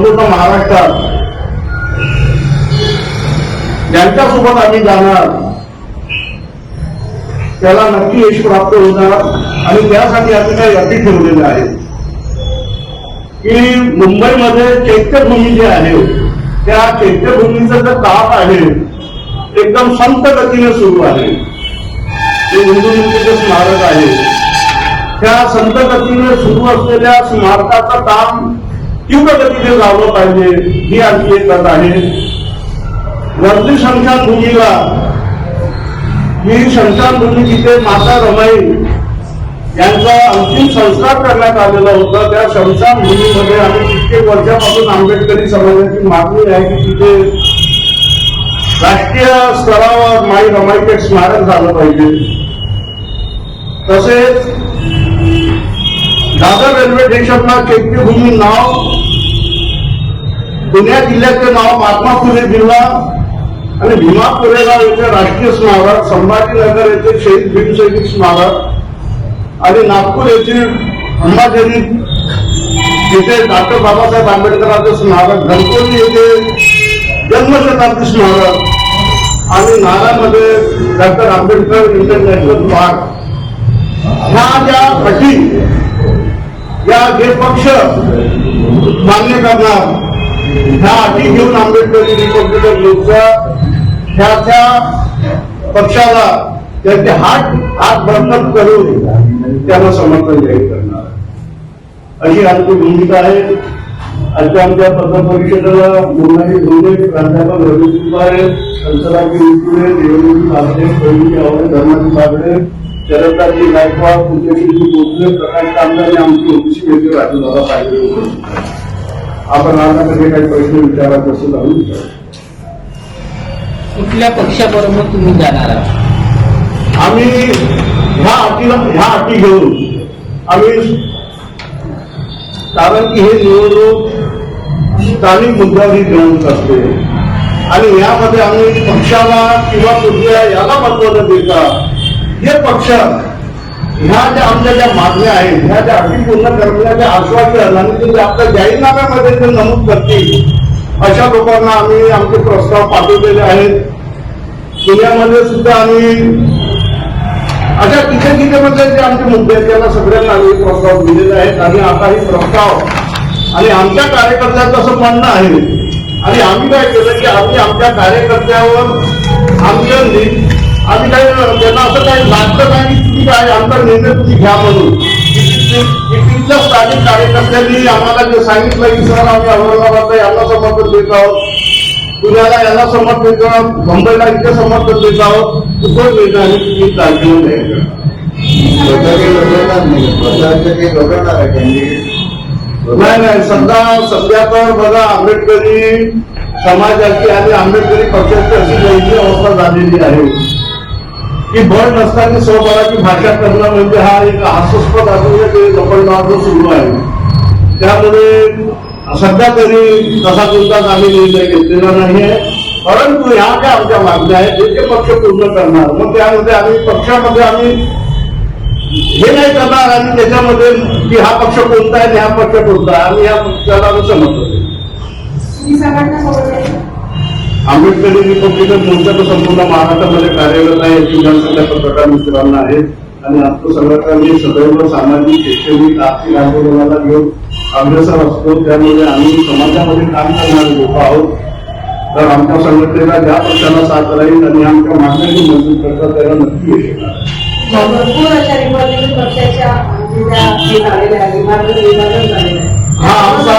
संपूर्ण महाराष्ट्रात ज्यांच्यासोबत आम्ही जाणार त्याला नक्की यश प्राप्त होणार आणि त्यासाठी आम्ही काही अटी ठेवलेल्या आहेत की मुंबईमध्ये चैत्यभूमी जे आहे त्या चैत्यभूमीचं जे काम आहे एकदम संत गतीने सुरू आहे. जे हिंदूंचे स्मारक आहे त्या संत गतीने सुरू असलेल्या स्मारकाचं काम तीव्र गतीने लावलं पाहिजे ही आमची एक अट आहे. वर्धी स्मशानभूमीला ही स्मशानभूमी जिथे माता रमाई यांचा अंतिम संस्कार करण्यात आलेला होता त्या स्मशानभूमीमध्ये आम्ही कित्येक वर्षापासून आंबेडकरी समाजाची मागणी आहे की तिथे राष्ट्रीय स्तरावर माई रमाईचे स्मारक झालं पाहिजे. तसेच दादर रेल्वे स्टेशनला चैत्यभूमी नाव पुणे जिल्ह्याचे नाव महात्मा फुले जिल्हा आणि भीमा कोरेगाव येथे राष्ट्रीय स्मारक, संभाजीनगर येथे शहीद भीमसैनिक स्मारक आणि नागपूर येथील अंबाझरी येथे डॉक्टर बाबासाहेब आंबेडकरांचं स्मारक, घनकोली येथे जन्मशताब्दी स्मारक आणि नारामध्ये डॉक्टर आंबेडकर इंटरनॅशनल पार्क ह्या ज्या अटी या जे पक्ष मान्य करणार ह्या अटी घेऊन आंबेडकरी रिपब्लिकन लोकचा त्या पक्षाला त्यांचे हात बळकट करून त्यांना समर्थन जाहीर करणार अशी आमची भूमिका आहे. आजच्या आमच्या पत्रकार परिषदेला मुलाजी धोंडे, प्राध्यापक रवी कुंभारे, संसदाजी विपुले, देवजी बागडे, पैलजी आवडे, धर्माजी बागडे, शरददाजी गायकवाड, पूज्यश्री भोसले, प्रकाश कामदार आमची ओबीसी वेगळे राजूदादा पाहिजे होते. आपण आजकडे काही प्रश्न विचारात असेल आम्ही कुठल्या पक्षाबरोबर तुम्ही जाणार आहात? आम्ही ह्या अटी घेऊन आम्ही कारण की हे निवडणूक स्थानिक मुद्द्यावरही निवडणूक असते आणि यामध्ये आम्ही पक्षाला किंवा कुठल्या याला महत्व न देता हे पक्ष ह्या ज्या आमच्या ज्या मागण्या आहेत ह्या ज्या अटी पूर्ण करण्याचे आश्वासन आणि ते आपल्या जाहीरनाम्यामध्ये जे नमूद करतील अशा लोकांना आम्ही आमचे प्रस्ताव पाठवलेले आहेत. पुण्यामध्ये सुद्धा आम्ही अशा किती मध्ये जे आमचे मुद्दे आहेत त्यांना सगळ्यांना आम्ही प्रस्ताव दिलेले आहेत आणि आता ही प्रस्ताव आणि आमच्या कार्यकर्त्यांचं असं म्हणणं आहे आणि आम्ही काय केलं की आम्ही आमच्या कार्यकर्त्यावर आम्ही काही त्यांना असं काही लागतं नाही की तुम्ही काय आमचा निर्णय तुम्ही घ्या म्हणून तिथल्या स्थानिक कार्यकर्त्यांनी आम्हाला जे सांगितलं की सर आम्ही औरंगाबादला यांना समर्थन देत आहोत, पुण्याला यांना समर्थन देत आहोत, मुंबईला इथे समर्थन देत आहोत, तो निर्णय आम्ही तुम्ही तारखेला नाही सध्या तर बघा आंबेडकरी समाजाची आणि आंबेडकरी पक्षाची अशी वेगळी अवस्था झालेली आहे की बळ नसताना स्वबळाची भाषा करणं म्हणजे हा एक हास्यास्पद असलेलं ते लपंडावाचं सुरू आहे. त्यामुळे सध्या तरी तसा कोणताच आम्ही निर्णय घेतलेला नाहीये. परंतु ह्या ज्या आमच्या मागण्या आहेत ते पक्ष पूर्ण करणार मग त्यामध्ये आम्ही पक्षामध्ये आम्ही हे नाही करणार आणि त्याच्यामध्ये की हा पक्ष कोणता आहे आणि हा पक्ष कोणता आहे आम्ही या पक्षाला समजतो. आंबेडकरी रिपब्लिकन मोर्चा संपूर्ण महाराष्ट्रामध्ये कार्यरत आहे याची जनसंख्या पत्रकार मित्रांना आहे आणि आमचं संघटन हे सदैव सामाजिक शैक्षणिक आर्थिक आंदोलनाला घेऊन अग्रेसर असतो. त्यामुळे आम्ही समाजामध्ये काम करणारे लोक आहोत. तर आमच्या संघटनेला ज्या पक्षाला साथ राहील आणि आमच्या मागण्यांनी मजबूत करतात त्याला नक्की यश येणार. भरपूर अशा रिपब्लिकन पक्षाच्या हा आमचा